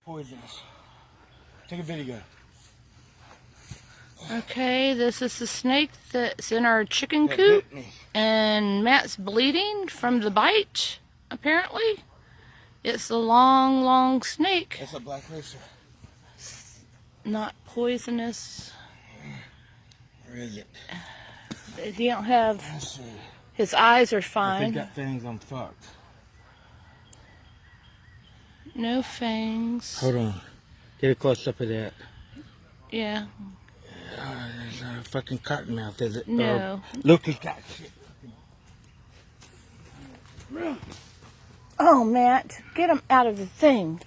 poisonous. Take a video. Okay, this is the snake that's in our chicken coop, and Matt's bleeding from the bite, apparently. It's a long, long snake. That's a black racer. Not poisonous. Where is it? He don't have, Let's see. his eyes are If they fine. got fangs, I'm fucked. No fangs. Hold on. Get a close up of that. Yeah. There's not a fucking cottonmouth, is it? No. Look, he's got shit. Oh, Matt, get him out of the thing.